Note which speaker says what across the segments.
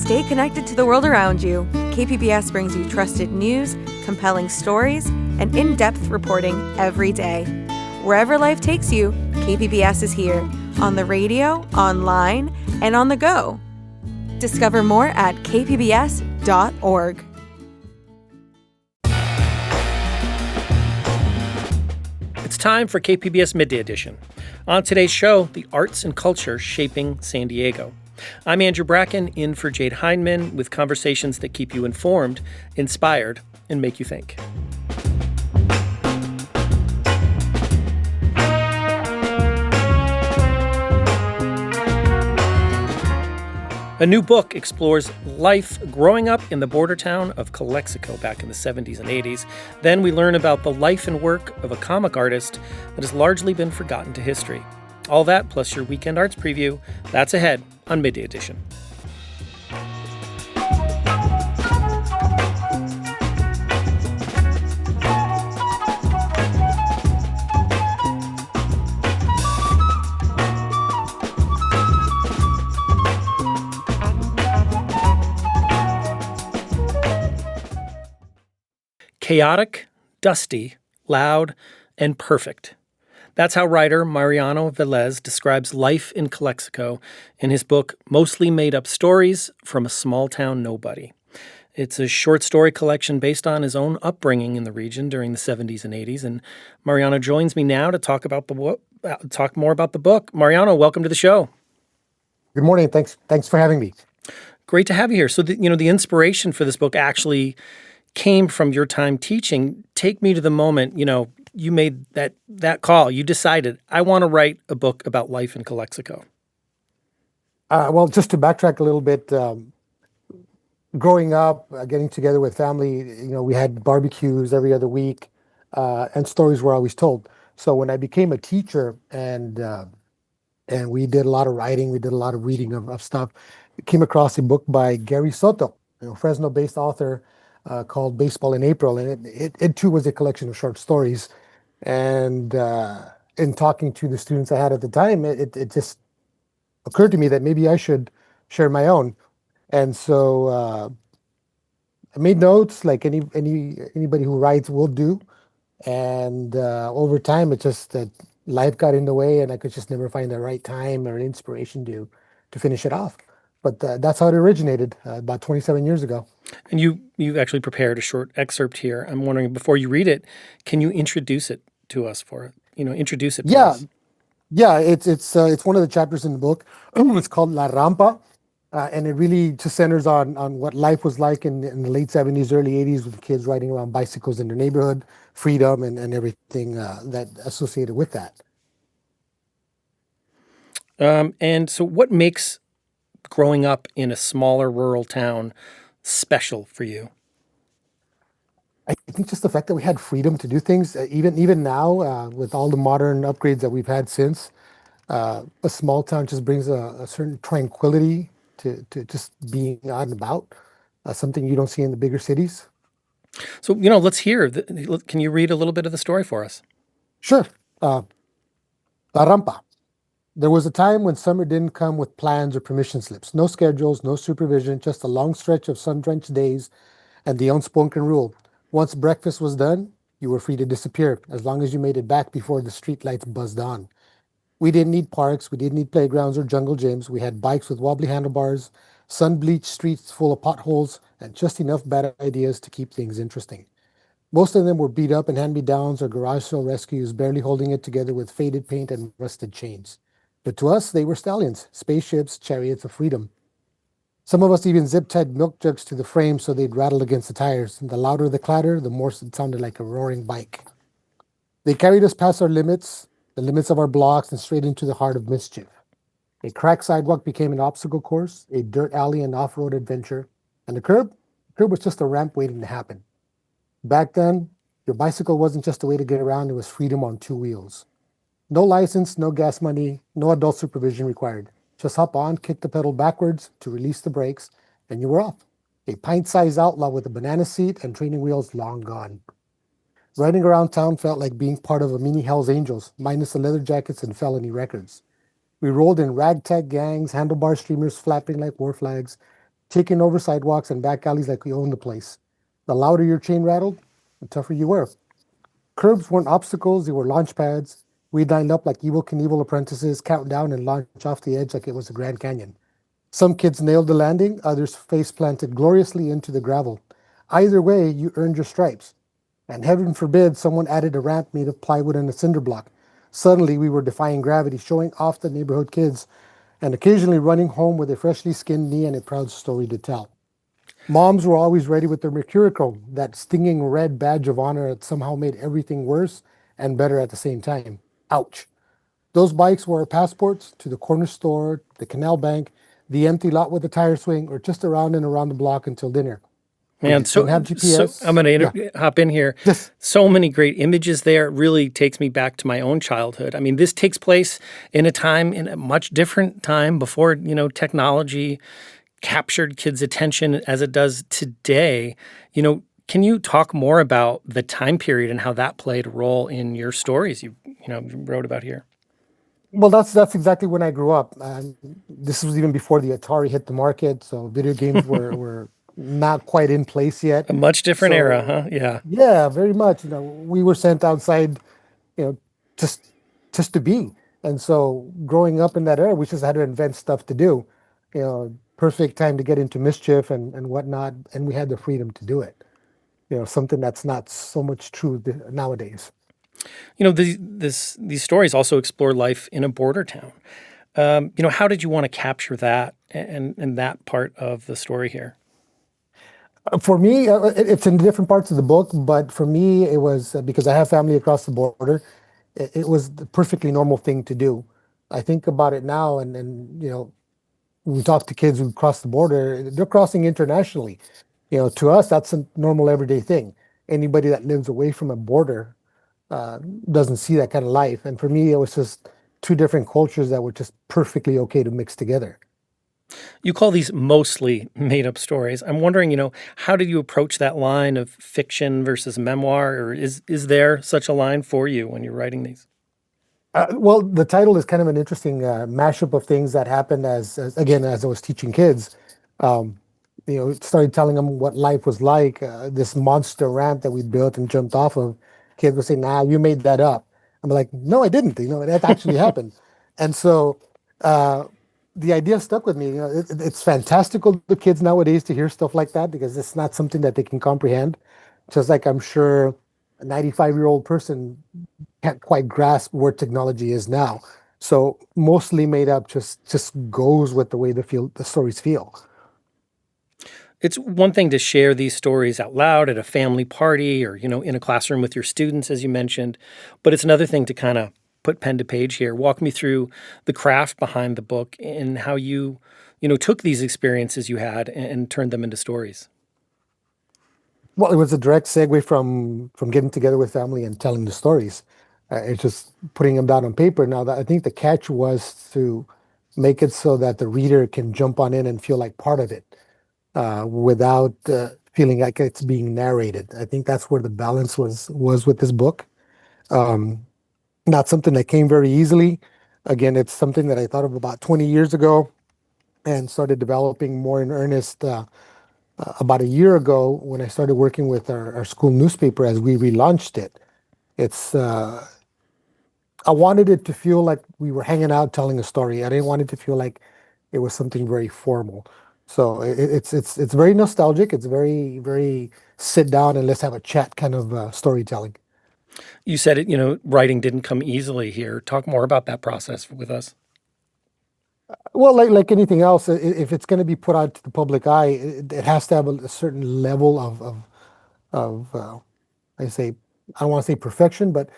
Speaker 1: Stay connected to the world around you. KPBS brings you trusted news, compelling stories, and in-depth reporting every day. Wherever life takes you, KPBS is here, on the radio, online, and on the go. Discover more at kpbs.org.
Speaker 2: It's time for KPBS Midday Edition. On today's show, the arts and culture shaping San Diego. I'm Andrew Bracken, in for Jade Hindman, with conversations that keep you informed, inspired, and make you think. A new book explores life growing up in the border town of Calexico back in the 70s and 80s. Then we learn about the life and work of a comic artist that has largely been forgotten to history. All that plus your weekend arts preview. That's ahead on Midday Edition. Chaotic, dusty, loud, and perfect. That's how writer Mariano Velez describes life in Calexico in his book, Mostly Made Up Stories from a Small Town Nobody. It's a short story collection based on his own upbringing in the region during the 70s and 80s. And Mariano joins me now to talk more about the book. Mariano, welcome to the show.
Speaker 3: Good morning. Thanks for having me.
Speaker 2: Great to have you here. So, the inspiration for this book actually came from your time teaching. Take me to the moment, you made that call. You decided, I want to write a book about life in Calexico.
Speaker 3: Well, just to backtrack a little bit, growing up, getting together with family, we had barbecues every other week, and stories were always told. So when I became a teacher and we did a lot of writing, we did a lot of reading of stuff, I came across a book by Gary Soto, Fresno-based author, called Baseball in April. And it too was a collection of short stories. And in talking to the students I had at the time, it just occurred to me that maybe I should share my own. And so I made notes like anybody who writes will do. And over time, it's just that life got in the way and I could just never find the right time or inspiration to finish it off. But that's how it originated about 27 years ago.
Speaker 2: And you've actually prepared a short excerpt here. I'm wondering, before you read it, can you introduce it to us introduce it to us?
Speaker 3: Yeah, it's one of the chapters in the book. It's called La Rampa, and it really just centers on what life was like in the late 70s, early 80s with kids riding around bicycles in their neighborhood, freedom and everything that associated with that.
Speaker 2: And so what makes growing up in a smaller rural town special for you?
Speaker 3: I think just the fact that we had freedom to do things, even now, with all the modern upgrades that we've had since, a small town just brings a certain tranquility to just being out and about, something you don't see in the bigger cities.
Speaker 2: So, let's hear. Can you read a little bit of the story for us?
Speaker 3: Sure. La Rampa. There was a time when summer didn't come with plans or permission slips. No schedules, no supervision, just a long stretch of sun-drenched days and the unspoken rule. Once breakfast was done, you were free to disappear, as long as you made it back before the streetlights buzzed on. We didn't need parks, we didn't need playgrounds or jungle gyms. We had bikes with wobbly handlebars, sun-bleached streets full of potholes, and just enough bad ideas to keep things interesting. Most of them were beat up and hand-me-downs or garage sale rescues, barely holding it together with faded paint and rusted chains. But to us, they were stallions, spaceships, chariots of freedom. Some of us even zip-tied milk jugs to the frame so they'd rattle against the tires. And the louder the clatter, the more it sounded like a roaring bike. They carried us past our limits, the limits of our blocks, and straight into the heart of mischief. A cracked sidewalk became an obstacle course, a dirt alley an off-road adventure, and the curb was just a ramp waiting to happen. Back then, your bicycle wasn't just a way to get around, it was freedom on two wheels. No license, no gas money, no adult supervision required. Just hop on, kick the pedal backwards to release the brakes, and you were off. A pint-sized outlaw with a banana seat and training wheels long gone. Riding around town felt like being part of a mini Hell's Angels, minus the leather jackets and felony records. We rolled in ragtag gangs, handlebar streamers flapping like war flags, taking over sidewalks and back alleys like we owned the place. The louder your chain rattled, the tougher you were. Curbs weren't obstacles, they were launch pads. We lined up like Evel Knievel apprentices, count down and launch off the edge like it was the Grand Canyon. Some kids nailed the landing, others face planted gloriously into the gravel. Either way, you earned your stripes. And heaven forbid someone added a ramp made of plywood and a cinder block. Suddenly, we were defying gravity, showing off the neighborhood kids, and occasionally running home with a freshly skinned knee and a proud story to tell. Moms were always ready with their mercurochrome, that stinging red badge of honor that somehow made everything worse and better at the same time. Ouch. Those bikes were our passports to the corner store, the canal bank, the empty lot with the tire swing, or just around and around the block until dinner.
Speaker 2: Man,
Speaker 3: Didn't have GPS.
Speaker 2: I'm going to hop in here.
Speaker 3: Yes.
Speaker 2: So many great images there. It really takes me back to my own childhood. I mean, this takes place in a much different time before, technology captured kids' attention as it does today. Can you talk more about the time period and how that played a role in your stories you wrote about here?
Speaker 3: Well, that's exactly when I grew up. This was even before the Atari hit the market, so video games were not quite in place yet.
Speaker 2: A much different era, huh? Yeah.
Speaker 3: Yeah, very much. We were sent outside, you know, just to be. And so growing up in that era, we just had to invent stuff to do. Perfect time to get into mischief and whatnot, and we had the freedom to do it. Something that's not so much true nowadays.
Speaker 2: These stories also explore life in a border town. How did you want to capture that and that part of the story here?
Speaker 3: For me, it's in different parts of the book, but for me, it was because I have family across the border. It was the perfectly normal thing to do. I think about it now, and when we talk to kids who cross the border, they're crossing internationally. To us, that's a normal everyday thing. Anybody that lives away from a border doesn't see that kind of life. And for me, it was just two different cultures that were just perfectly okay to mix together.
Speaker 2: You call these mostly made-up stories. I'm wondering, how did you approach that line of fiction versus memoir, or is there such a line for you when you're writing these?
Speaker 3: Well, the title is kind of an interesting mashup of things that happened as I was teaching kids. Started telling them what life was like. This monster ramp that we built and jumped off of. Kids would say, "Nah, you made that up." I'm like, "No, I didn't. That actually happened." And so the idea stuck with me. It's fantastical to kids nowadays to hear stuff like that because it's not something that they can comprehend. Just like I'm sure a 95-year-old person can't quite grasp where technology is now. So mostly made up just goes with the way the stories feel.
Speaker 2: It's one thing to share these stories out loud at a family party or, in a classroom with your students, as you mentioned, but it's another thing to kind of put pen to page here. Walk me through the craft behind the book and how you took these experiences you had and turned them into stories.
Speaker 3: Well, it was a direct segue from getting together with family and telling the stories. It's just putting them down on paper. Now, I think the catch was to make it so that the reader can jump on in and feel like part of it without feeling like it's being narrated. I think that's where the balance was with this book. Not something that came very easily. Again, it's something that I thought of about 20 years ago and started developing more in earnest about a year ago when I started working with our school newspaper as we relaunched it. I wanted it to feel like we were hanging out telling a story. I didn't want it to feel like it was something very formal. So it's very nostalgic. It's very, very sit down and let's have a chat kind of storytelling.
Speaker 2: You said it, writing didn't come easily here. Talk more about that process with us.
Speaker 3: Well, like anything else, if it's going to be put out to the public eye, it has to have a certain level of I don't want to say perfection, but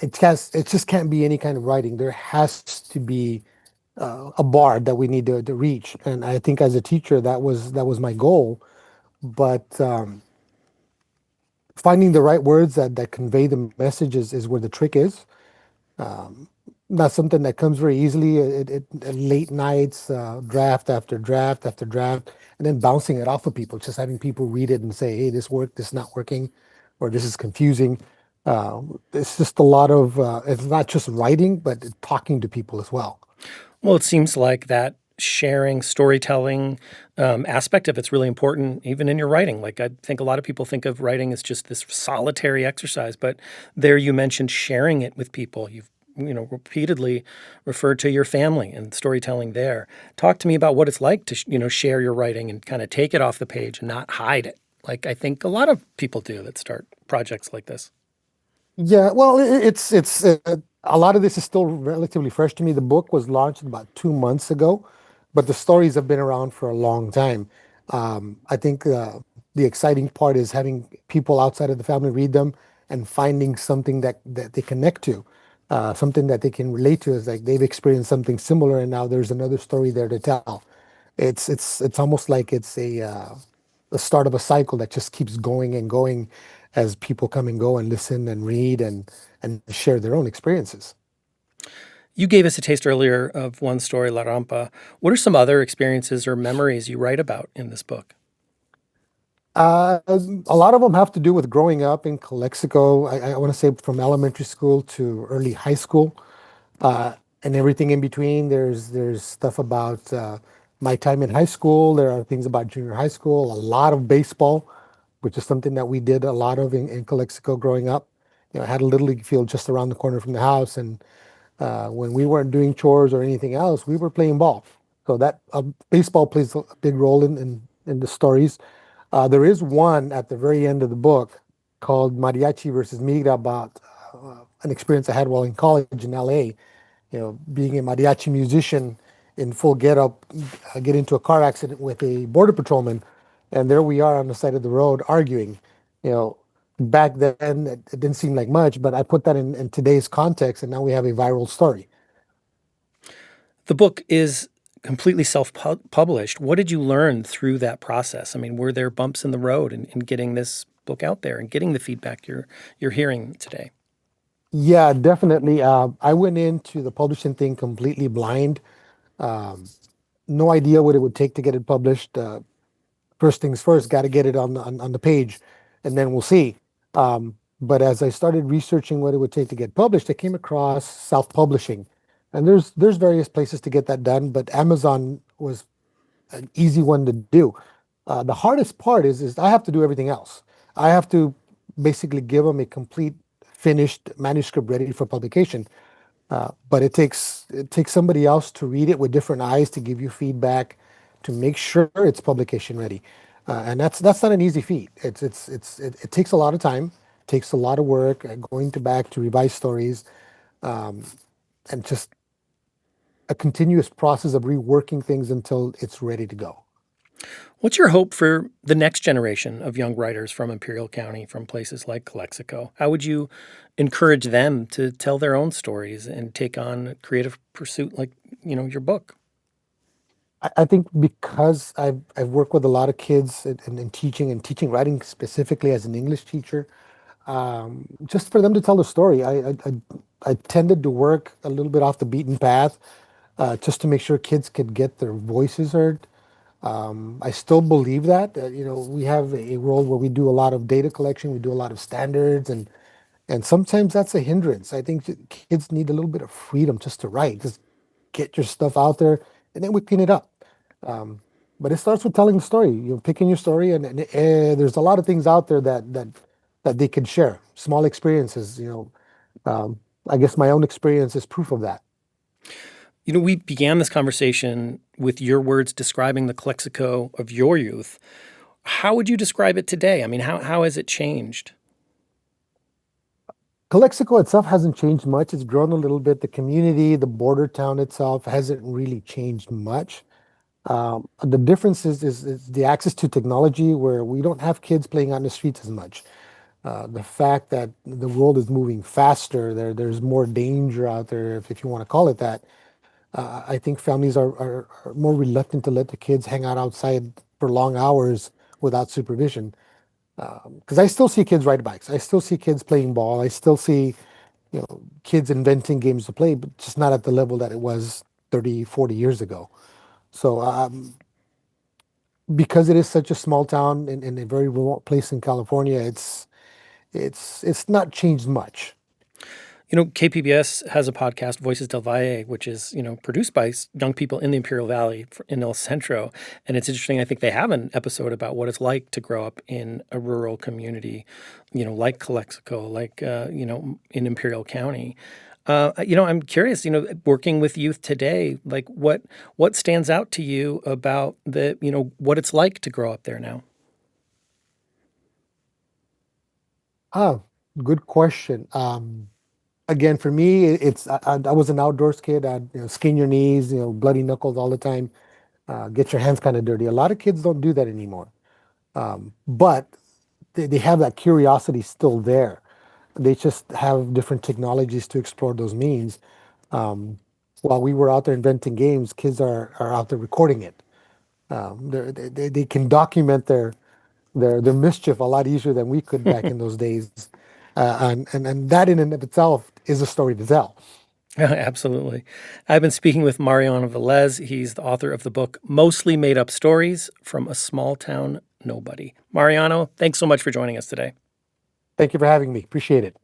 Speaker 3: it just can't be any kind of writing. There has to be a bar that we need to reach, and I think as a teacher, that was my goal. But finding the right words that convey the message is where the trick is. Not something that comes very easily. Late nights, draft after draft after draft, and then bouncing it off of people, just having people read it and say, "Hey, this worked, this is not working, or this is confusing." It's just a lot of. It's not just writing, but talking to people as well.
Speaker 2: Well, it seems like that sharing, storytelling aspect of it's really important, even in your writing. Like, I think a lot of people think of writing as just this solitary exercise, but there you mentioned sharing it with people. You've repeatedly referred to your family and storytelling there. Talk to me about what it's like to share your writing and kind of take it off the page and not hide it, like I think a lot of people do that start projects like this.
Speaker 3: Yeah, well, it's a lot of this is still relatively fresh to me. The book was launched about 2 months ago, but the stories have been around for a long time. I think the exciting part is having people outside of the family read them and finding something that they connect to, something that they can relate to. Is like they've experienced something similar, and now there's another story there to tell. It's almost like it's the start of a cycle that just keeps going and going as people come and go and listen and read and share their own experiences.
Speaker 2: You gave us a taste earlier of one story, La Rampa. What are some other experiences or memories you write about in this book?
Speaker 3: A lot of them have to do with growing up in Calexico. I want to say from elementary school to early high school, uh, and everything in between. There's stuff about my time in high school. There are things about junior high school. A lot of baseball, which is something that we did a lot of in Calexico growing up. I had a little league field just around the corner from the house, and when we weren't doing chores or anything else, we were playing ball. So that baseball plays a big role in the stories. There is one at the very end of the book called Mariachi versus Migra about an experience I had while in college in LA. Being a mariachi musician in full getup, get into a car accident with a border patrolman, and there we are on the side of the road arguing. You know, Back then it didn't seem like much, but I put that in today's context, and now we have a viral story.
Speaker 2: The book is completely self-published. What did you learn through that process? I mean, were there bumps in the road in getting this book out there and getting the feedback you're hearing today?
Speaker 3: Yeah, definitely. I went into the publishing thing completely blind. Um, no idea what it would take to get it published. First things first, got to get it on the page, and then we'll see. But as I started researching what it would take to get published, I came across self-publishing, and there's various places to get that done, but Amazon was an easy one to do. The hardest part is I have to do everything else. I have to basically give them a complete finished manuscript ready for publication. But it takes somebody else to read it with different eyes to give you feedback to make sure it's publication ready. And that's not an easy feat. It takes a lot of time, takes a lot of work, going to back to revise stories, um, and just a continuous process of reworking things until it's ready to go.
Speaker 2: What's your hope for the next generation of young writers from Imperial County, from places like Calexico? How would you encourage them to tell their own stories and take on a creative pursuit like, your book?
Speaker 3: I think because I've worked with a lot of kids in teaching and teaching writing specifically as an English teacher, just for them to tell the story. I tended to work a little bit off the beaten path, just to make sure kids could get their voices heard. I still believe that. We have a role where we do a lot of data collection, we do a lot of standards, and sometimes that's a hindrance. I think kids need a little bit of freedom just to write. Just get your stuff out there, and then we clean it up. Um, but it starts with telling the story. Picking your story, and there's a lot of things out there that they can share. Small experiences. I guess my own experience is proof of that.
Speaker 2: We began this conversation with your words describing the Calexico of your youth. How would you describe it today? I mean, how has it changed?
Speaker 3: Calexico itself hasn't changed much. It's grown a little bit. The community, the border town itself hasn't really changed much. The difference is the access to technology, where we don't have kids playing on the streets as much. The fact that the world is moving faster, there's more danger out there, if you want to call it that. I think families are more reluctant to let the kids hang out outside for long hours without supervision. Because I still see kids ride bikes. I still see kids playing ball. I still see, kids inventing games to play, but just not at the level that it was 30, 40 years ago. So, because it is such a small town in a very remote place in California, it's not changed much.
Speaker 2: KPBS has a podcast, Voices del Valle, which is, produced by young people in the Imperial Valley in El Centro. And it's interesting. I think they have an episode about what it's like to grow up in a rural community, like Calexico, like, in Imperial County. I'm curious, working with youth today, like what stands out to you about what it's like to grow up there now?
Speaker 3: Good question. Again, for me, I was an outdoors kid. I'd skin your knees, bloody knuckles all the time, get your hands kind of dirty. A lot of kids don't do that anymore, but they have that curiosity still there. They just have different technologies to explore those means. While we were out there inventing games, kids are out there recording it. They can document their mischief a lot easier than we could back in those days. And that in and of itself is a story to tell.
Speaker 2: Absolutely. I've been speaking with Mariano Velez. He's the author of the book, Mostly Made Up Stories from a Small Town Nobody. Mariano, thanks so much for joining us today.
Speaker 3: Thank you for having me. Appreciate it.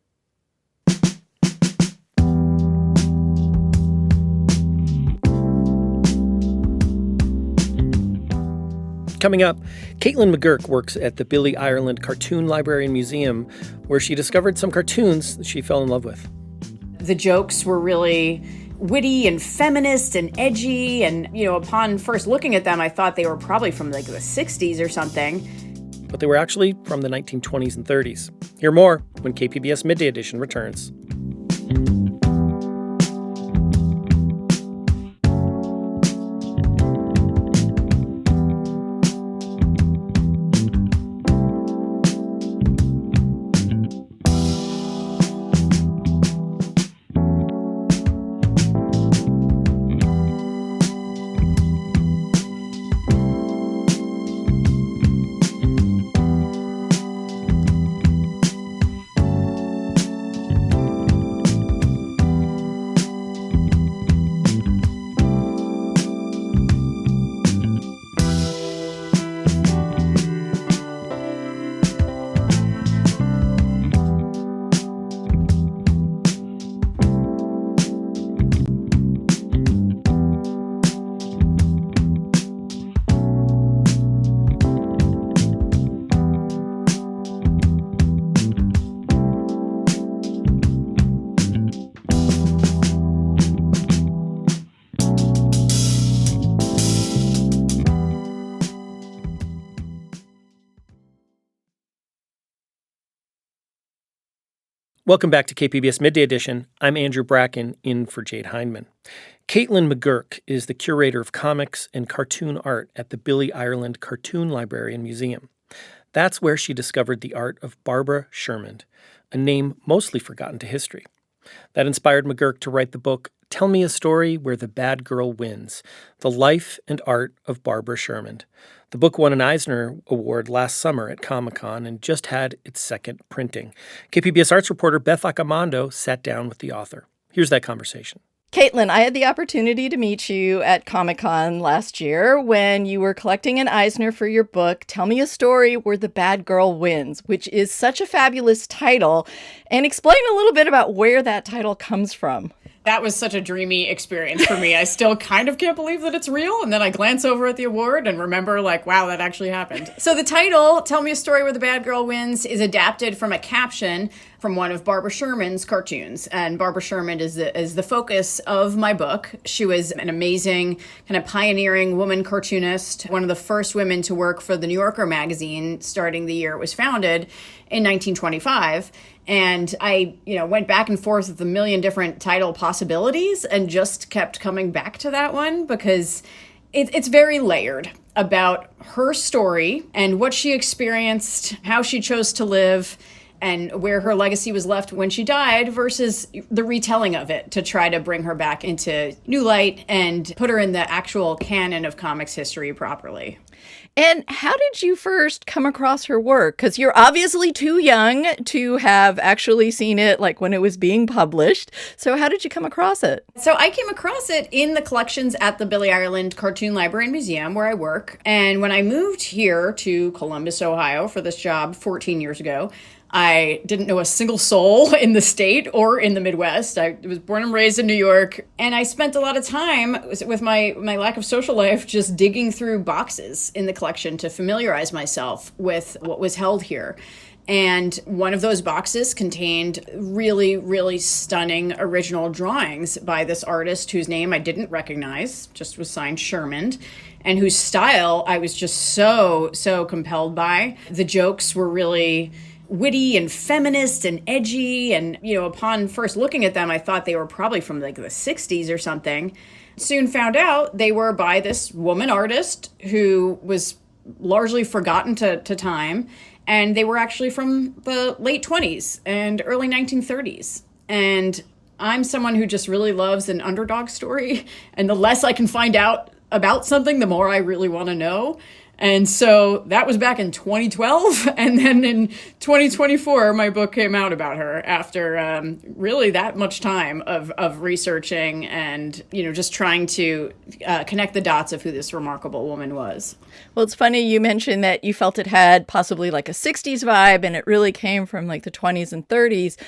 Speaker 2: Coming up, Caitlin McGurk works at the Billy Ireland Cartoon Library and Museum, where she discovered some cartoons that she fell in love with.
Speaker 4: The jokes were really witty and feminist and edgy. And, upon first looking at them, I thought they were probably from like the 60s or something.
Speaker 2: But they were actually from the 1920s and 30s. Hear more when KPBS Midday Edition returns. Welcome back to KPBS Midday Edition. I'm Andrew Bracken, in for Jade Hindman. Caitlin McGurk is the curator of comics and cartoon art at the Billy Ireland Cartoon Library and Museum. That's where she discovered the art of Barbara Shermund, a name mostly forgotten to history. That inspired McGurk to write the book, Tell Me a Story Where the Bad Girl Wins, The Life and Art of Barbara Shermund. The book won an Eisner Award last summer at Comic-Con and just had its second printing. KPBS arts reporter Beth Accomando sat down with the author. Here's that conversation.
Speaker 5: Caitlin, I had the opportunity to meet you at Comic-Con last year when you were collecting an Eisner for your book, Tell Me a Story Where the Bad Girl Wins, which is such a fabulous title. And explain a little bit about where that title comes from.
Speaker 4: That was such a dreamy experience for me. I still kind of can't believe that it's real. And then I glance over at the award and remember, wow, that actually happened. So the title, Tell Me a Story Where the Bad Girl Wins, is adapted from a caption from one of Barbara Shermund's cartoons. And Barbara Shermund is the focus of my book. She was an amazing kind of pioneering woman cartoonist, one of the first women to work for the New Yorker magazine starting the year it was founded in 1925. And I, went back and forth with a million different title possibilities and just kept coming back to that one because it's very layered about her story and what she experienced, how she chose to live, and where her legacy was left when she died versus the retelling of it to try to bring her back into new light and put her in the actual canon of comics history properly.
Speaker 5: And how did you first come across her work? Because you're obviously too young to have actually seen it when it was being published. So how did you come across it?
Speaker 4: So I came across it in the collections at the Billy Ireland Cartoon Library and Museum where I work. And when I moved here to Columbus, Ohio for this job 14 years ago, I didn't know a single soul in the state or in the Midwest. I was born and raised in New York, and I spent a lot of time with my lack of social life just digging through boxes in the collection to familiarize myself with what was held here. And one of those boxes contained really, really stunning original drawings by this artist whose name I didn't recognize, just was signed Shermund, and whose style I was just so compelled by. The jokes were really witty and feminist and edgy. And, upon first looking at them, I thought they were probably from like the 60s or something. Soon found out they were by this woman artist who was largely forgotten to time. And they were actually from the late 20s and early 1930s. And I'm someone who just really loves an underdog story. And the less I can find out about something, the more I really want to know. And so that was back in 2012. And then in 2024, my book came out about her after really that much time of researching and, just trying to connect the dots of who this remarkable woman was.
Speaker 5: Well, it's funny you mentioned that you felt it had possibly like a 60s vibe, and it really came from like the 20s and 30s.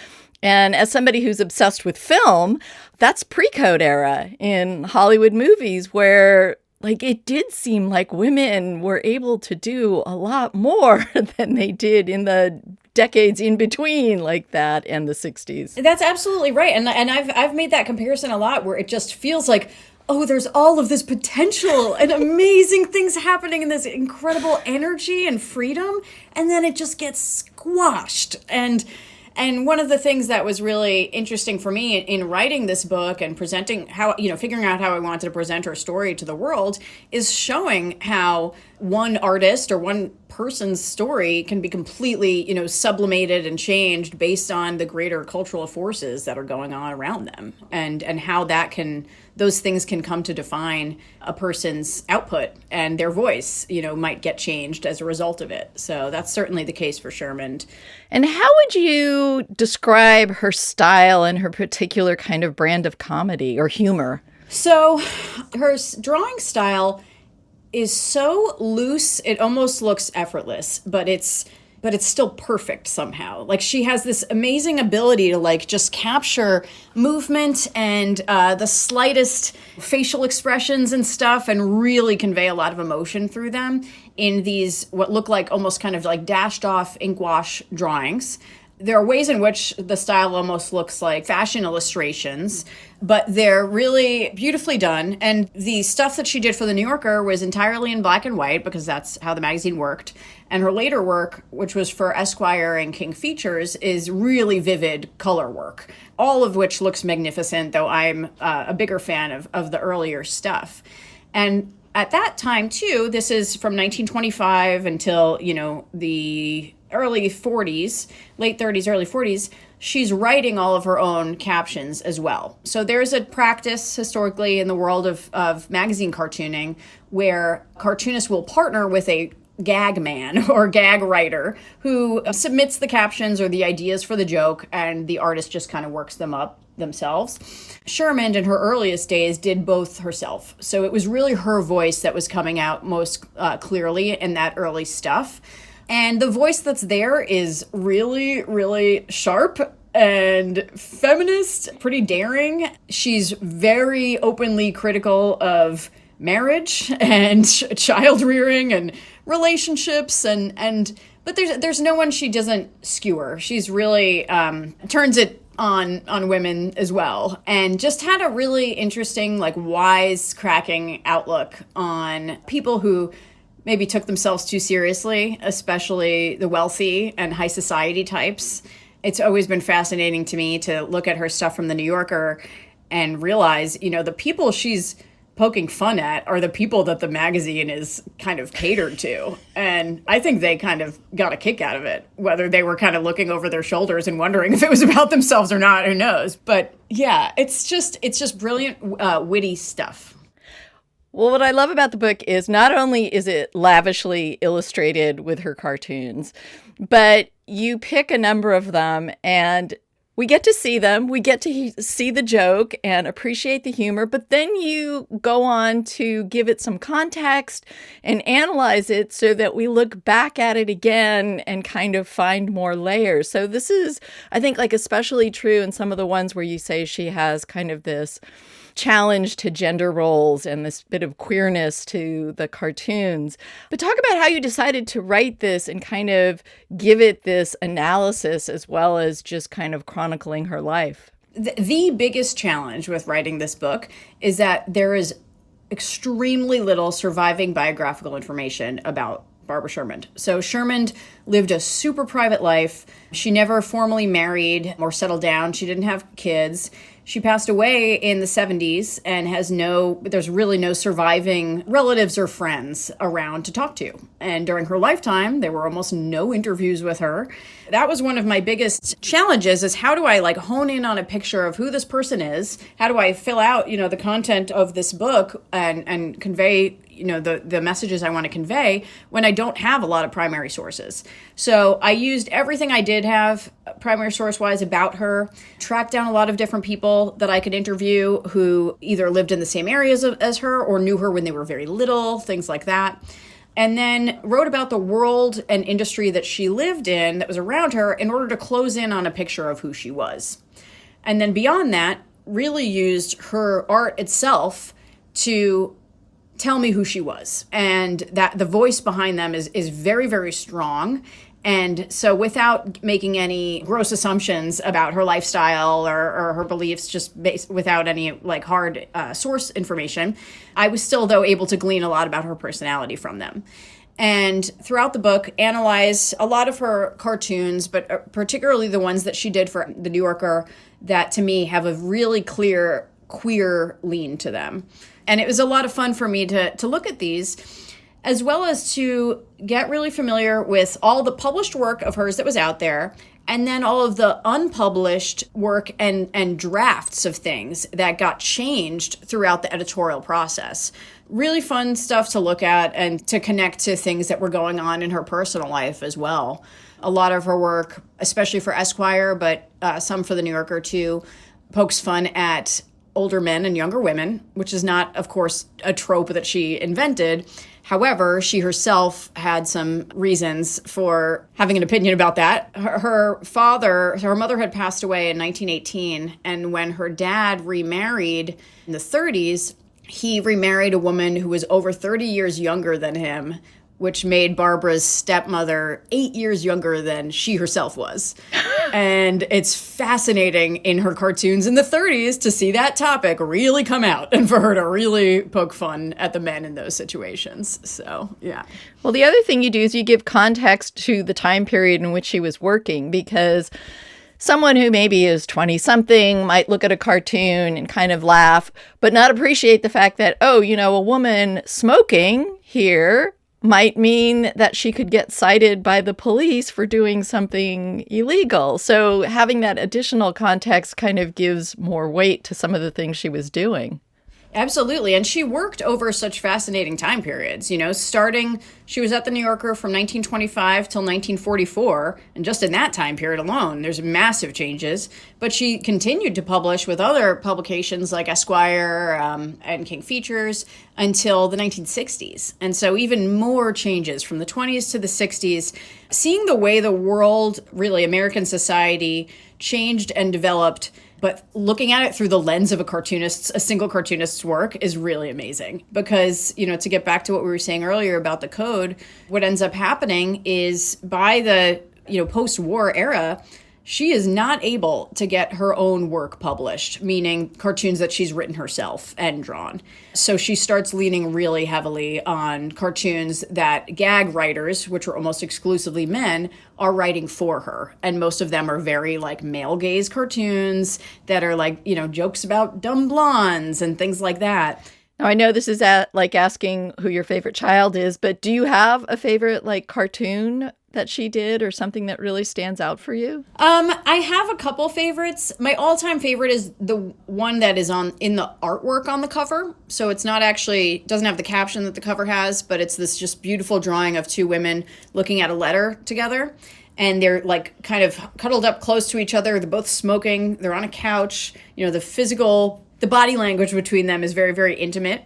Speaker 5: And as somebody who's obsessed with film, that's pre-code era in Hollywood movies where it did seem like women were able to do a lot more than they did in the decades in between like that and the 60s.
Speaker 4: That's absolutely right. And I've made that comparison a lot where it just feels like, oh, there's all of this potential and amazing things happening and this incredible energy and freedom. And then it just gets squashed. And one of the things that was really interesting for me in writing this book and presenting figuring out how I wanted to present her story to the world is showing how one artist or one person's story can be completely, sublimated and changed based on the greater cultural forces that are going on around them and how those things can come to define a person's output, and their voice, might get changed as a result of it. So that's certainly the case for Shermund.
Speaker 5: And how would you describe her style and her particular kind of brand of comedy or humor?
Speaker 4: So her drawing style is so loose, it almost looks effortless, but it's still perfect somehow. Like, she has this amazing ability to just capture movement and the slightest facial expressions and stuff and really convey a lot of emotion through them in these what look like almost kind of like dashed off ink wash drawings. There are ways in which the style almost looks like fashion illustrations, but they're really beautifully done. And the stuff that she did for The New Yorker was entirely in black and white because that's how the magazine worked. And her later work, which was for Esquire and King Features, is really vivid color work, all of which looks magnificent, though I'm a bigger fan of the earlier stuff. And at that time, too, this is from 1925 until, the early 40s, late 30s, early 40s, she's writing all of her own captions as well. So there's a practice historically in the world of magazine cartooning where cartoonists will partner with a gag man or gag writer who submits the captions or the ideas for the joke, and the artist just kind of works them up themselves. Shermund in her earliest days did both herself. So it was really her voice that was coming out most clearly in that early stuff. And the voice that's there is really, really sharp and feminist, pretty daring. She's very openly critical of marriage and child rearing and relationships but there's no one she doesn't skewer. She's really turns it on women as well, and just had a really interesting, wise-cracking outlook on people who maybe took themselves too seriously, especially the wealthy and high society types. It's always been fascinating to me to look at her stuff from The New Yorker and realize, the people she's poking fun at are the people that the magazine is kind of catered to. And I think they kind of got a kick out of it, whether they were kind of looking over their shoulders and wondering if it was about themselves or not, who knows? But yeah, it's just brilliant, witty stuff.
Speaker 5: Well, what I love about the book is not only is it lavishly illustrated with her cartoons, but you pick a number of them and We get to see them, we get to see the joke and appreciate the humor, but then you go on to give it some context and analyze it so that we look back at it again and kind of find more layers. So this is, I think, like especially true in some of the ones where you say she has kind of this challenge to gender roles and this bit of queerness to the cartoons. But talk about how you decided to write this and kind of give it this analysis as well as just kind of chronicling her life.
Speaker 4: The biggest challenge with writing this book is that there is extremely little surviving biographical information about Barbara Shermund. So Shermund lived a super private life. She never formally married or settled down. She didn't have kids. She passed away in the 70s and there's really no surviving relatives or friends around to talk to. And during her lifetime, there were almost no interviews with her. That was one of my biggest challenges, is how do I hone in on a picture of who this person is? How do I fill out, the content of this book and convey, the messages I want to convey when I don't have a lot of primary sources? So I used everything I did have primary source-wise about her, tracked down a lot of different people that I could interview who either lived in the same areas as her or knew her when they were very little, things like that. And then wrote about the world and industry that she lived in that was around her in order to close in on a picture of who she was. And then beyond that, really used her art itself to tell me who she was. And that the voice behind them is very, very strong. And so without making any gross assumptions about her lifestyle or her beliefs, just without any hard source information, I was still, though, able to glean a lot about her personality from them. And throughout the book, analyze a lot of her cartoons, but particularly the ones that she did for The New Yorker that, to me, have a really clear queer lean to them. And it was a lot of fun for me to look at these, as well as to get really familiar with all the published work of hers that was out there, and then all of the unpublished work and drafts of things that got changed throughout the editorial process. Really fun stuff to look at and to connect to things that were going on in her personal life as well. A lot of her work, especially for Esquire, but some for The New Yorker too, pokes fun at older men and younger women, which is not, of course, a trope that she invented. However, she herself had some reasons for having an opinion about that. Her mother had passed away in 1918, and when her dad remarried in the 30s, he remarried a woman who was over 30 years younger than him, which made Barbara's stepmother 8 years younger than she herself was. And it's fascinating in her cartoons in the 30s to see that topic really come out and for her to really poke fun at the men in those situations. So, yeah.
Speaker 5: Well, the other thing you do is you give context to the time period in which she was working, because someone who maybe is 20-something might look at a cartoon and kind of laugh, but not appreciate the fact that, a woman smoking here might mean that she could get cited by the police for doing something illegal. So having that additional context kind of gives more weight to some of the things she was doing.
Speaker 4: Absolutely. And she worked over such fascinating time periods, she was at The New Yorker from 1925 till 1944. And just in that time period alone, there's massive changes. But she continued to publish with other publications like Esquire and King Features until the 1960s. And so even more changes from the 20s to the 60s, seeing the way the world, really American society, changed and developed. But looking at it through the lens of a single cartoonist's work is really amazing. Because, to get back to what we were saying earlier about the code, what ends up happening is by the, post-war era, she is not able to get her own work published, meaning cartoons that she's written herself and drawn. So she starts leaning really heavily on cartoons that gag writers, which are almost exclusively men, are writing for her. And most of them are very male gaze cartoons that are jokes about dumb blondes and things like that.
Speaker 5: Now, I know this is asking who your favorite child is, but do you have a favorite cartoon that she did or something that really stands out for you?
Speaker 4: I have a couple favorites. My all-time favorite is the one that is in the artwork on the cover. So it's not doesn't have the caption that the cover has, but it's this just beautiful drawing of two women looking at a letter together. and they're like kind of cuddled up close to each other. They're both smoking. They're on a couch. You know, the body language between them is very, very intimate.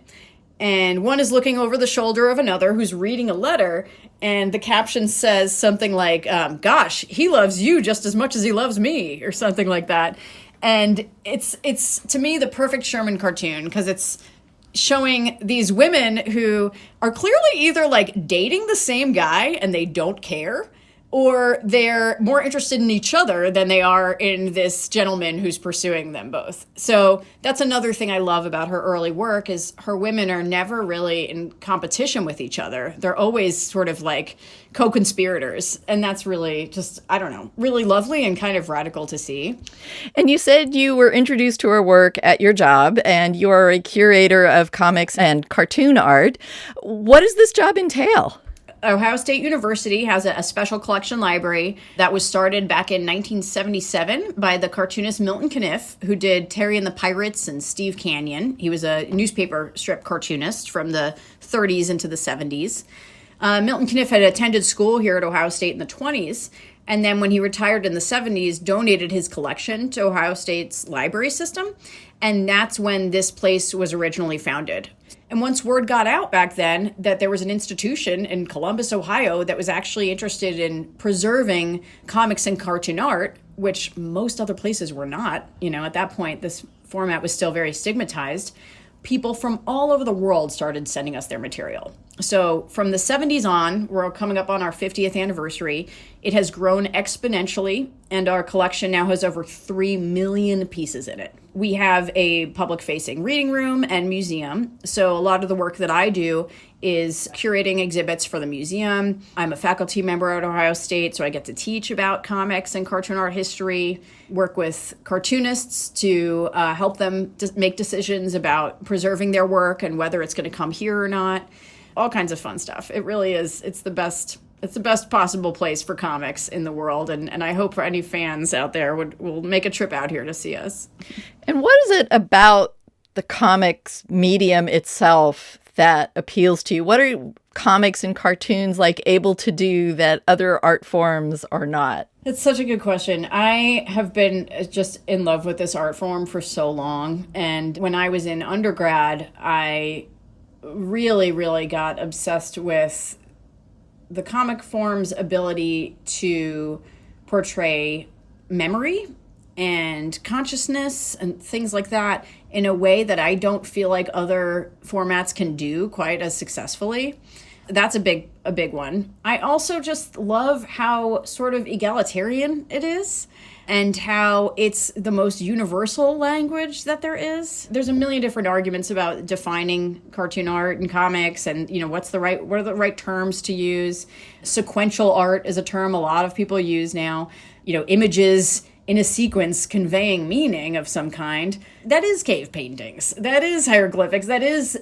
Speaker 4: And one is looking over the shoulder of another who's reading a letter. And the caption says something like, gosh, he loves you just as much as he loves me, or something like that. And it's to me, the perfect Shermund cartoon, because it's showing these women who are clearly either like dating the same guy and they don't care, or they're more interested in each other than they are in this gentleman who's pursuing them both. So that's another thing I love about her early work, is her women are never really in competition with each other. They're always sort of like co-conspirators. And that's really just, I don't know, really lovely and kind of radical to see.
Speaker 5: And you said you were introduced to her work at your job, and you are a curator of comics and cartoon art. What does this job entail?
Speaker 4: Ohio State University has a special collection library that was started back in 1977 by the cartoonist Milton Caniff, who did Terry and the Pirates and Steve Canyon. He was a newspaper strip cartoonist from the 30s into the 70s. Milton Caniff had attended school here at Ohio State in the 20s, and then when he retired in the 70s, donated his collection to Ohio State's library system, and that's when this place was originally founded. And once word got out back then that there was an institution in Columbus, Ohio, that was actually interested in preserving comics and cartoon art, which most other places were not, you know, at that point, this format was still very stigmatized, people from all over the world started sending us their material. So from the 70s on, we're coming up on our 50th anniversary, it has grown exponentially, and our collection now has over 3 million pieces in it. We have a public-facing reading room and museum, so a lot of the work that I do is curating exhibits for the museum. I'm a faculty member at Ohio State, so I get to teach about comics and cartoon art history, work with cartoonists to help them make decisions about preserving their work and whether it's going to come here or not. All kinds of fun stuff. It really is. It's the best possible place for comics in the world. And I hope for any fans out there will make a trip out here to see us.
Speaker 5: And what is it about the comics medium itself that appeals to you? What are comics and cartoons like able to do that other art forms are not?
Speaker 4: It's such a good question. I have been just in love with this art form for so long. And when I was in undergrad, I really, really got obsessed with the comic form's ability to portray memory and consciousness and things like that in a way that I don't feel like other formats can do quite as successfully. That's a big one. I also just love how sort of egalitarian it is, and how it's the most universal language that there is. There's a million different arguments about defining cartoon art and comics, and what are the right terms to use. Sequential art is a term a lot of people use now. Images in a sequence conveying meaning of some kind. That is cave paintings. That is hieroglyphics. That is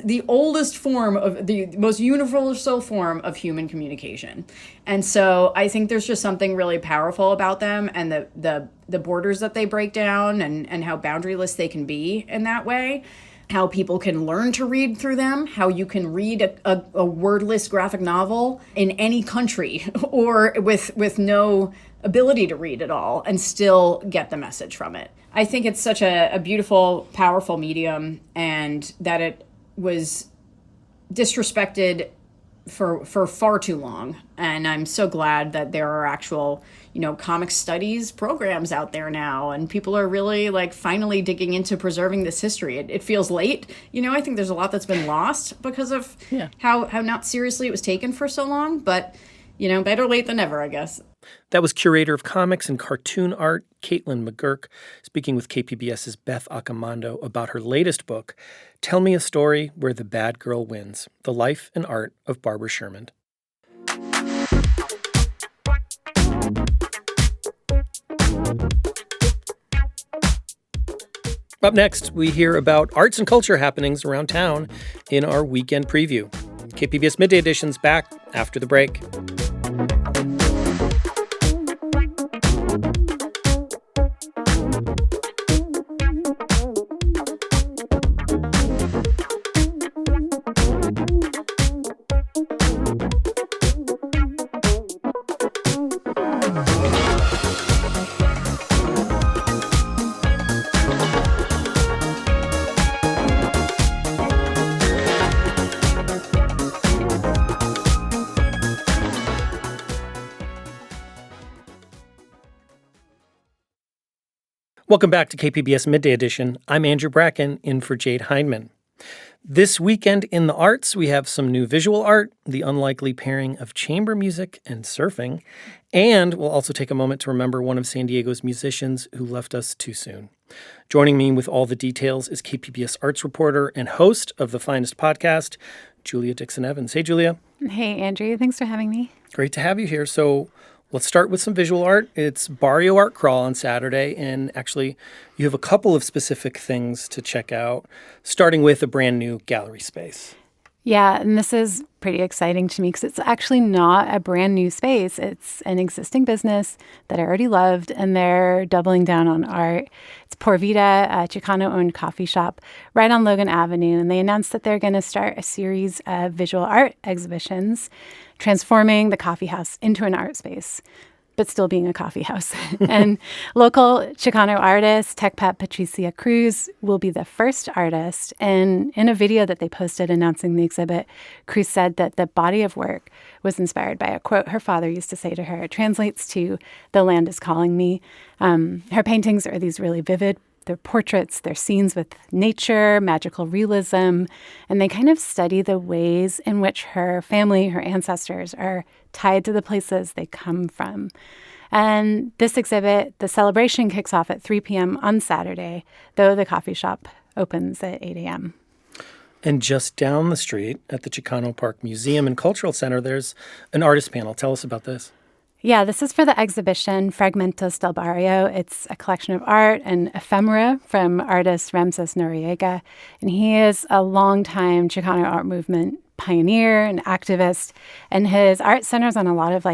Speaker 4: the oldest form of the most universal form of human communication. And so I think there's just something really powerful about them, and the borders that they break down, and how boundaryless they can be in that way. How people can learn to read through them, how you can read a wordless graphic novel in any country or with no ability to read at all and still get the message from it. I think it's such a beautiful, powerful medium, and that it was disrespected for far too long. And I'm so glad that there are actual, comic studies programs out there now, and people are really finally digging into preserving this history. It feels late. I think there's a lot that's been lost because of how not seriously it was taken for so long, but better late than never, I guess.
Speaker 2: That was curator of comics and cartoon art, Caitlin McGurk, speaking with KPBS's Beth Accomando about her latest book, Tell Me a Story Where the Bad Girl Wins, The Life and Art of Barbara Shermund. Up next, we hear about arts and culture happenings around town in our weekend preview. KPBS Midday Edition's back after the break. Welcome back to KPBS Midday Edition. I'm Andrew Bracken, in for Jade Hindman. This weekend in the arts, we have some new visual art, the unlikely pairing of chamber music and surfing, and we'll also take a moment to remember one of San Diego's musicians who left us too soon. Joining me with all the details is KPBS arts reporter and host of the Finest podcast, Julia Dixon Evans. Hey, Julia.
Speaker 6: Hey, Andrew. Thanks for having me.
Speaker 2: Great to have you here. So let's start with some visual art. It's Barrio Art Crawl on Saturday, and actually you have a couple of specific things to check out, starting with a brand new gallery space.
Speaker 6: Yeah, and this is pretty exciting to me because it's actually not a brand new space. It's an existing business that I already loved, and they're doubling down on art. It's Por Vida, a Chicano-owned coffee shop right on Logan Avenue, and they announced that they're going to start a series of visual art exhibitions, transforming the coffee house into an art space, but still being a coffee house. And local Chicano artist, TechPat Patricia Cruz, will be the first artist. And in a video that they posted announcing the exhibit, Cruz said that the body of work was inspired by a quote her father used to say to her. It translates to, "The land is calling me." Her paintings are these really vivid, they're portraits, they're scenes with nature, magical realism, and they kind of study the ways in which her family, her ancestors, are tied to the places they come from. And this exhibit, the celebration, kicks off at 3 p.m. on Saturday, though the coffee shop opens at 8 a.m.
Speaker 2: And just down the street at the Chicano Park Museum and Cultural Center, there's an artist panel. Tell us about this.
Speaker 6: Yeah, this is for the exhibition Fragmentos del Barrio. It's a collection of art and ephemera from artist Ramses Noriega. And he is a longtime Chicano art movement pioneer and activist. And his art centers on a lot of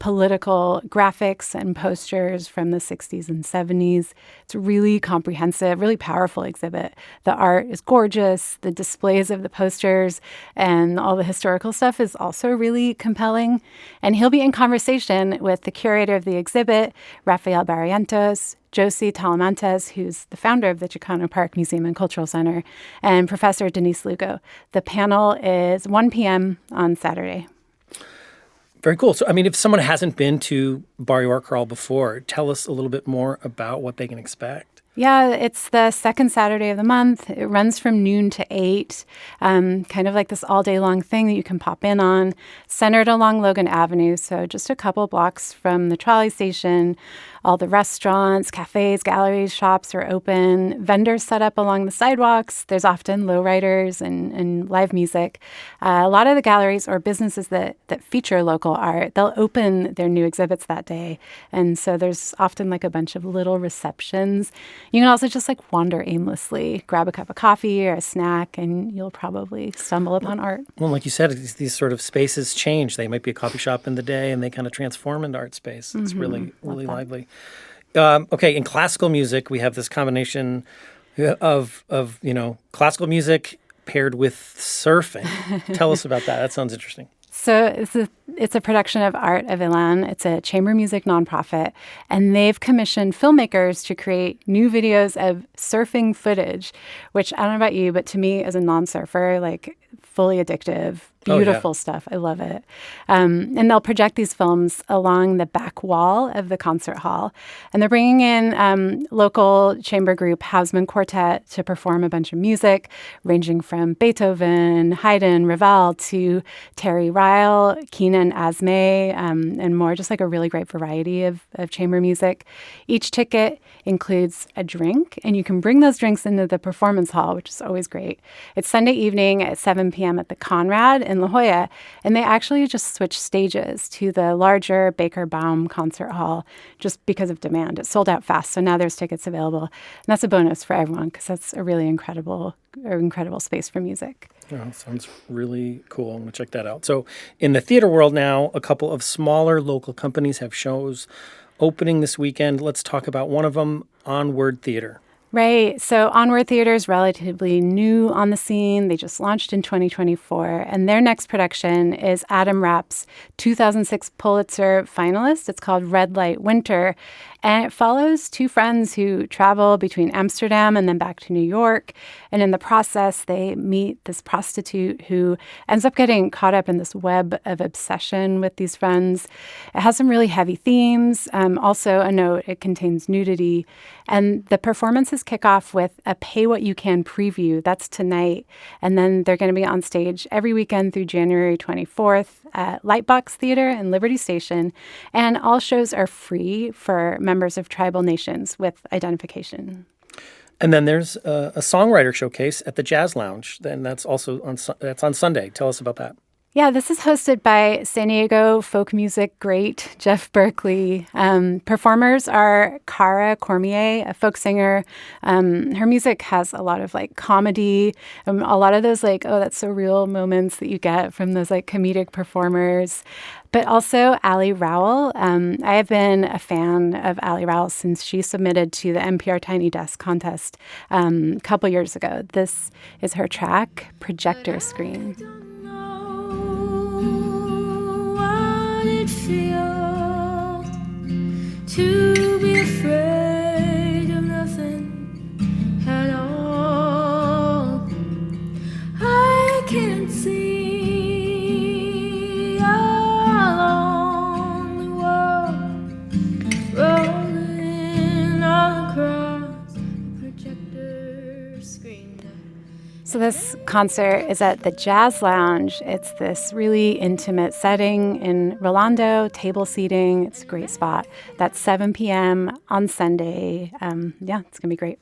Speaker 6: political graphics and posters from the 60s and 70s. It's a really comprehensive, really powerful exhibit. The art is gorgeous. The displays of the posters and all the historical stuff is also really compelling. And he'll be in conversation with the curator of the exhibit, Rafael Barrientos, Josie Talamantes, who's the founder of the Chicano Park Museum and Cultural Center, and Professor Denise Lugo. The panel is 1 p.m. on Saturday.
Speaker 2: Very cool. So, if someone hasn't been to Barrio Art Crawl before, tell us a little bit more about what they can expect.
Speaker 6: Yeah, it's the second Saturday of the month. It runs from noon to 8, kind of like this all-day-long thing that you can pop in on, centered along Logan Avenue, so just a couple blocks from the trolley station. All the restaurants, cafes, galleries, shops are open. Vendors set up along the sidewalks. There's often lowriders and live music. A lot of the galleries or businesses that feature local art, they'll open their new exhibits that day. And so there's often a bunch of little receptions. You can also just wander aimlessly, grab a cup of coffee or a snack, and you'll probably stumble upon art.
Speaker 2: Well, like you said, these sort of spaces change. They might be a coffee shop in the day, and they kind of transform into art space. It's really lively. Okay, in classical music, we have this combination of classical music paired with surfing. Tell us about that. That sounds interesting.
Speaker 6: So it's a production of Art of Ilan. It's a chamber music nonprofit, and they've commissioned filmmakers to create new videos of surfing footage, which I don't know about you, but to me as a non-surfer, fully addictive, beautiful stuff. I love it. And they'll project these films along the back wall of the concert hall. And they're bringing in local chamber group Hausmann Quartet to perform a bunch of music, ranging from Beethoven, Haydn, Ravel to Terry Ryle, Keenan Asmay, and more, just a really great variety of chamber music. Each ticket includes a drink, and you can bring those drinks into the performance hall, which is always great. It's Sunday evening at 7 p.m. at the Conrad in La Jolla, and they actually just switched stages to the larger Baker Baum concert hall just because of demand. It sold out fast, so now there's tickets available. And that's a bonus for everyone because that's a really incredible space for music.
Speaker 2: Oh, sounds really cool. I'm going to check that out. So in the theater world now, a couple of smaller local companies have shows opening this weekend. Let's talk about one of them, Onward Theater.
Speaker 6: Right. So Onward Theater is relatively new on the scene. They just launched in 2024. And their next production is Adam Rapp's 2006 Pulitzer finalist. It's called Red Light Winter. And it follows two friends who travel between Amsterdam and then back to New York. And in the process, they meet this prostitute who ends up getting caught up in this web of obsession with these friends. It has some really heavy themes. Also, a note, it contains nudity. And the performances kick off with a Pay What You Can preview. That's tonight. And then they're going to be on stage every weekend through January 24th at Lightbox Theater in Liberty Station. And all shows are free for members of tribal nations with identification.
Speaker 2: And then there's a songwriter showcase at the Jazz Lounge. Then that's also on Sunday. Tell us about that.
Speaker 6: Yeah, this is hosted by San Diego folk music great Jeff Berkeley. Performers are Cara Cormier, a folk singer. Her music has a lot of like comedy, a lot of those like, oh, that's so real moments that you get from those like comedic performers. But also Ali Rowell. I have been a fan of Ali Rowell since she submitted to the NPR Tiny Desk contest a couple years ago. This is her track, Projector Screen.
Speaker 7: It feels to be afraid of nothing at all. I can't see along the world rolling all across the projector screen.
Speaker 6: So this concert is at the Jazz Lounge. It's this really intimate setting in Rolando, table seating. It's a great spot. That's 7 p.m. on Sunday. It's going to be great.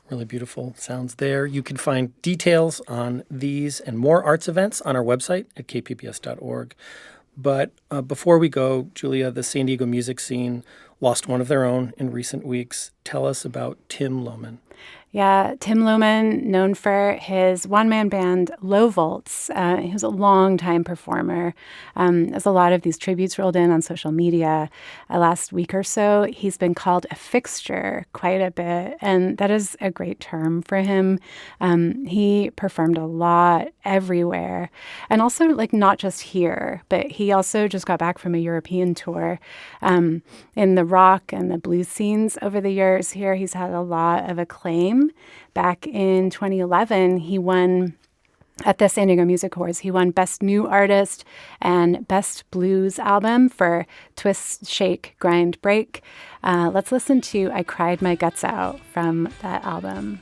Speaker 2: Really beautiful sounds there. You can find details on these and more arts events on our website at kpbs.org. But before we go, Julia, the San Diego music scene lost one of their own in recent weeks. Tell us about Tim Lowman.
Speaker 6: Yeah, Tim Lowman, known for his one-man band, Low Volts. He was a long-time performer. As a lot of these tributes rolled in on social media last week or so, he's been called a fixture quite a bit, and that is a great term for him. He performed a lot everywhere, and also like not just here, but he also just got back from a European tour. In the rock and the blues scenes over the years here, he's had a lot of acclaim. Back in 2011, he won at the San Diego Music Awards. He won Best New Artist and Best Blues Album for Twist, Shake, Grind, Break. Let's listen to I Cried My Guts Out from that album.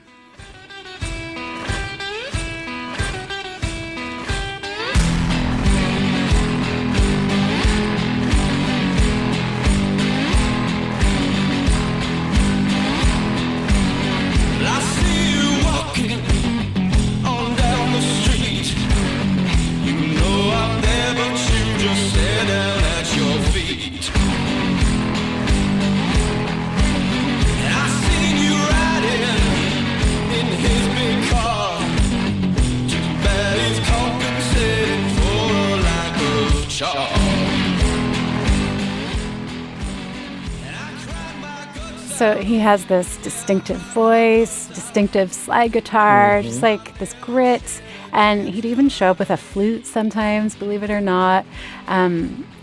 Speaker 6: So he has this distinctive voice, distinctive slide guitar, just like this grit. And he'd even show up with a flute sometimes, believe it or not.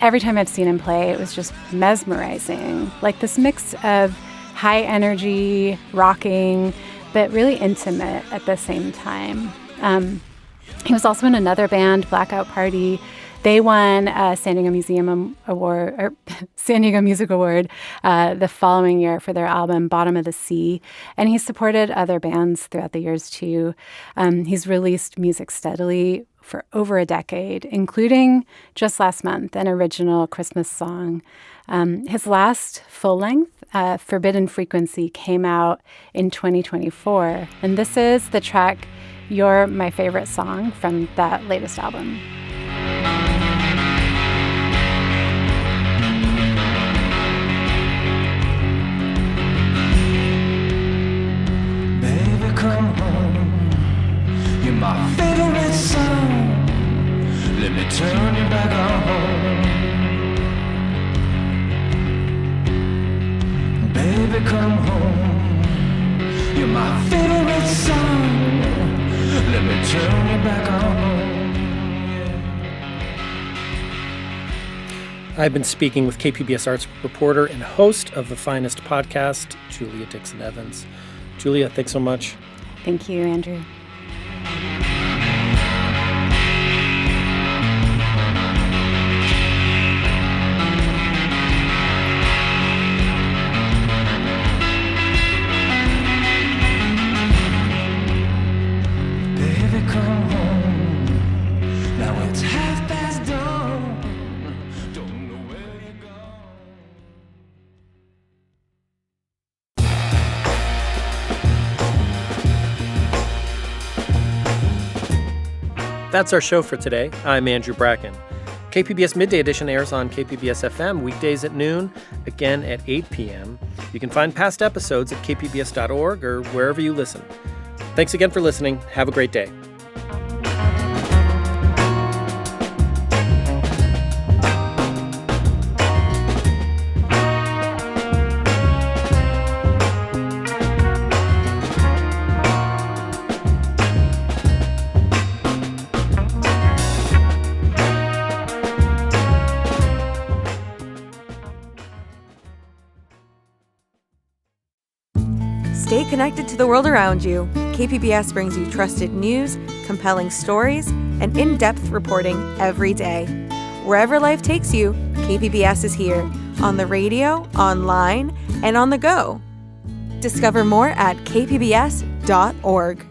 Speaker 6: Every time I've seen him play, it was just mesmerizing. Like this mix of high energy, rocking, but really intimate at the same time. He was also in another band, Blackout Party. They won a San Diego Museum Award, or San Diego Music Award, the following year for their album Bottom of the Sea. And he supported other bands throughout the years too. He's released music steadily for over a decade, including just last month, an original Christmas song. His last full-length, Forbidden Frequency, came out in 2024. And this is the track You're My Favorite Song from that latest album.
Speaker 8: Come home, you're my favorite song. Let me turn you back on home. Baby, come home.
Speaker 2: I've been speaking with KPBS Arts reporter and host of the Finest podcast, Julia Dixon Evans. Julia, thanks so much.
Speaker 6: Thank you, Andrew.
Speaker 8: Baby, come home. Now it's 12:30. Don't know where you're gone.
Speaker 2: That's our show for today. I'm Andrew Bracken. KPBS Midday Edition airs on KPBS FM weekdays at noon, again at 8 p.m. You can find past episodes at kpbs.org or wherever you listen. Thanks again for listening. Have a great day.
Speaker 1: Stay connected to the world around you. KPBS brings you trusted news, compelling stories, and in-depth reporting every day. Wherever life takes you, KPBS is here, on the radio, online, and on the go. Discover more at kpbs.org.